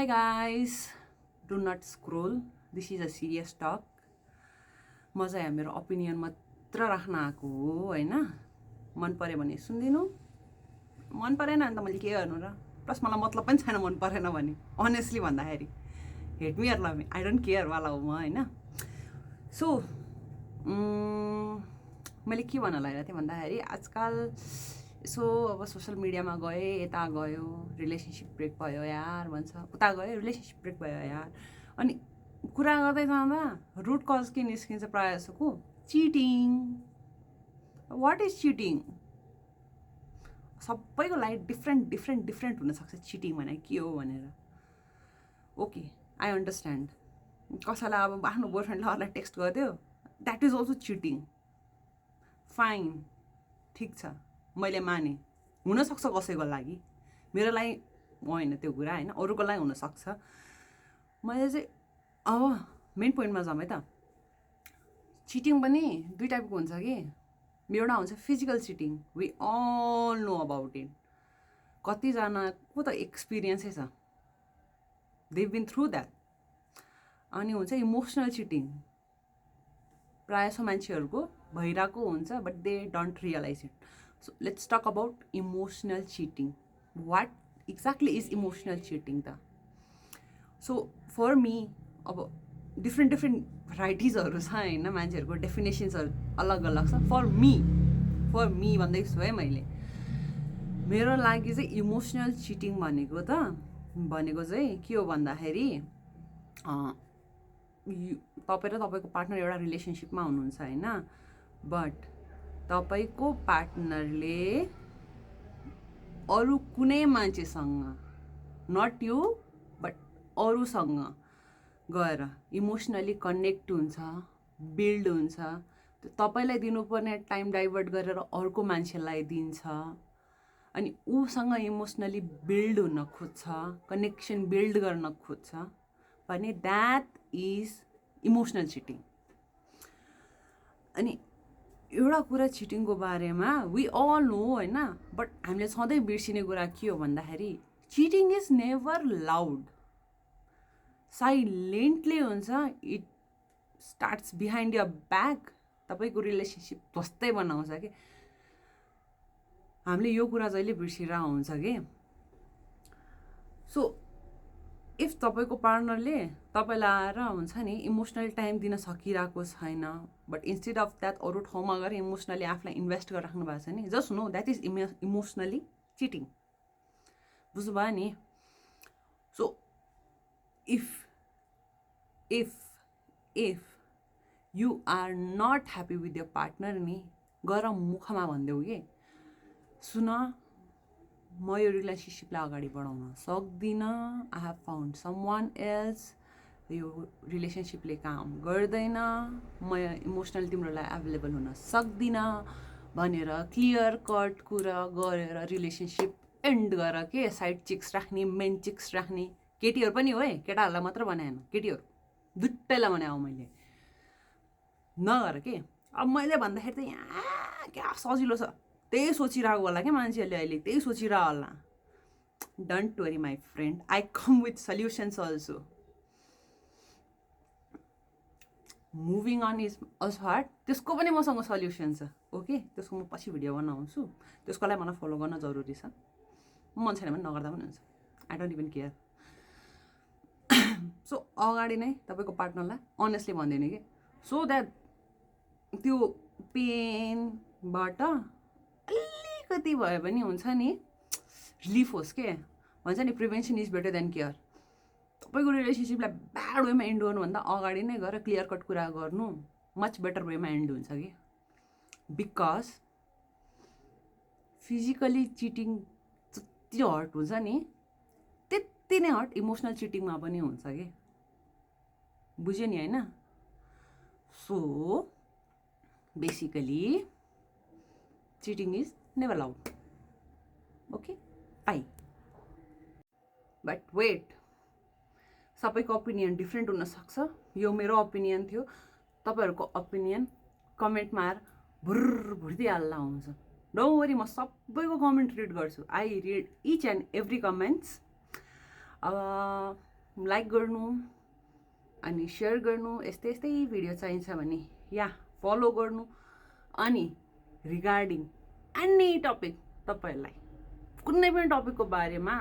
Hi guys, do not scroll. This is a serious talk. म चाहिँ मेरो opinion मात्र राख्न आएको हो हैन. मन पर्यो भने सुन्दिनु. मन परेन भने त मैले के गर्नु र. प्लस मलाई मतलब पनि छैन मन परेन भने. Honestly भन्दाखेरि. Hate me or love me, I don't care वाला हो म हैन. So मैले के भन्न लागिरहेको थिएँ भन्दाखेरि आजकल यसो अब सोशल मिडियामा गए यता गयो रिलेसनशिप ब्रेक भयो यार भन्छ उता गयो रिलेसनशिप ब्रेक भयो यार अनि कुरा गर्दै जाँदा रुट कज के निस्किन्छ प्रायः जसोको चिटिङ. What is cheating? सबैको लागि डिफ्रेन्ट हुनसक्छ चिटिङ भने के हो भनेर. Okay I understand. कसैलाई अब आफ्नो बोयफ्रेन्डले अरूलाई टेक्स्ट गरिदियो that is also cheating. Fine, ठिक छ, मैले माने. हुनसक्छ कसैको लागि, मेरो लागि होइन त्यो कुरा होइन, अरूको लागि हुनसक्छ. मैले चाहिँ अब मेन पोइन्टमा जाउँ है त. चिटिङ पनि दुई टाइपको हुन्छ कि. एउटा हुन्छ physical cheating, we all know about it. कतिजनाको त एक्सपिरियन्सै छ, दे बिन थ्रु द्याट. अनि हुन्छ इमोसनल चिटिङ, प्रायः जसो मान्छेहरूको भइरहेको हुन्छ but they don't realise it. So let's talk about emotional cheating. What exactly is emotional cheating ta? So for me, अब different varieties-हरु छ हैन, मान्छेहरुको डेफिनेसन्सहरु अलग-अलग छ. For me भन्दैछु है मैले. मेरो लागि चाहिँ इमोसनल चिटिङ भनेको चाहिँ के हो भन्दाखेरि तपाई र तपाईको पार्टनर एउटा रिलेसनशिपमा हुनुहुन्छ हैन, बट तपाईको पार्टनरले अरू कुनै मान्छेसँग, नट यु बट अरूसँग गएर इमोसनली कनेक्ट हुन्छ, बिल्ड हुन्छ. तपाईलाई दिनुपर्ने टाइम डाइभर्ट गरेर अर्को मान्छेलाई दिन्छ अनि उसँग इमोसनली बिल्ड हुन खोज्छ, कनेक्सन बिल्ड गर्न खोज्छ भने द्याट इज इमोसनल चिटिङ. अनि एउटा कुरा चिटिङको बारेमा वी अल नो हैन, बट हामीले सधैँ बिर्सिने कुरा के हो भन्दाखेरि cheating is never loud. Silently हुन्छ. It starts behind your back. तपाईको रिलेसनसिप ध्वस्तै बनाउँछ कि. हामीले यो कुरा जहिले बिर्सिरहेको हुन्छ कि. सो इफ तपाईको पार्टनरले तपाईलाई आएर हुन्छ नि इमोसनल टाइम दिन सकिरहेको छैन, बट इन्स्टेड अफ द्याट अरू ठाउँमा गएर इमोसनली आफूलाई इन्भेस्ट गरेर राख्नु भएको छ नि, just know that is emotionally cheating. बुझ्नुभयो नि? So if you are not happy with your partner नि, गएर मुखमा भनिदेऊ कि सुन म यो रिलेसनसिपलाई अगाडि बढाउन सक्दिनँ, I have found someone else, यो रिलेसनसिपले काम गर्दैन, म इमोसनल तिम्रो लागि एभाइलेबल हुन सक्दिनँ भनेर क्लियर कट कुरा गरेर रिलेसनसिप एन्ड गर के. साइड चिक्स राख्ने, मेन चिक्स राख्ने. केटीहरू पनि हो है, केटाहरूलाई मात्र बनाएन, केटीहरू दुइटैलाई बनाएको मैले. नगर के. अब मैले भन्दाखेरि त यहाँ क्या सजिलो छ, त्यही सोचिरहेको होला क्या मान्छेहरूले, अहिले त्यही सोचिरहेको होला. Don't worry my friend, I come with solutions also. Moving on is also hard. त्यसको पनि मसँग सल्युसन छ. ओके, त्यसको म पछि भिडियो बनाउँछु. त्यसको लागि मलाई फलो गर्न जरुरी छ. मन छैन भने नगर्दा पनि हुन्छ. I don't even care. So अगाडि नै तपाईँको पार्टनरलाई अनेस्टली भनिदिने कि, सो द्याट त्यो पेनबाट अलिकति भए पनि हुन्छ नि रिलिफ होस् के. भन्छ नि prevention is better than care. तपाईँको रिलेसनसिपलाई ब्याड वेमा एन्ड गर्नुभन्दा अगाडि नै गएर क्लियर कट कुरा गर्नु मच बेटर वेमा एन्ड हुन्छ कि. बिकज फिजिकली चिटिङ जति हर्ट हुन्छ नि त्यति नै हर्ट इमोसनल चिटिङमा पनि हुन्छ कि. बुझ्यो नि होइन? So basically cheating is never loud. Okay, bye. But wait, सबैको ओपिनियन डिफ्रेन्ट हुनसक्छ. यो मेरो ओपिनियन थियो. तपाईँहरूको ओपिनियन कमेन्टमा आएर भुर्दिहाल्ला हुन्छ. डोन्ट वरी, म सबैको कमेन्ट रिड गर्छु. I read each and every comments. अब लाइक गर्नु अनि सेयर गर्नु, यस्तै यस्तै भिडियो चाहिन्छ भने या फलो गर्नु। अनि रिगार्डिङ एनी टपिक तपाईँहरूलाई कुनै पनि टपिकको बारेमा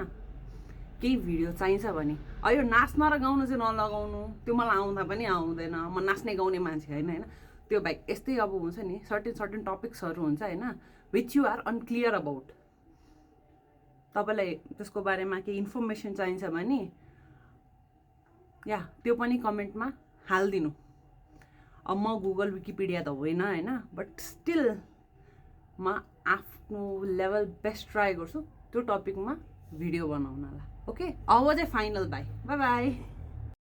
केही भिडियो चाहिन्छ भने, यो नाच्न र गाउन चाहिँ नलगाउनु, त्यो मलाई आउँदा पनि आउँदैन, म नाच्ने गाउने मान्छे होइन होइन। त्यो बाहेक यस्तै अब हुन्छ नि सर्टेन टपिक्सहरू हुन्छ होइन, which you are unclear about, तपाईँलाई त्यसको बारेमा केही इन्फर्मेसन चाहिन्छ भने या त्यो पनि कमेन्टमा हालिदिनु। अब म गुगल विकिपिडिया त होइन होइन, बट स्टिल म आफ्नो लेभल बेस्ट ट्राई गर्छु त्यो टपिकमा भिडियो बनाउनलाई। ओके, अब चाहिँ फाइनल बाई बाई।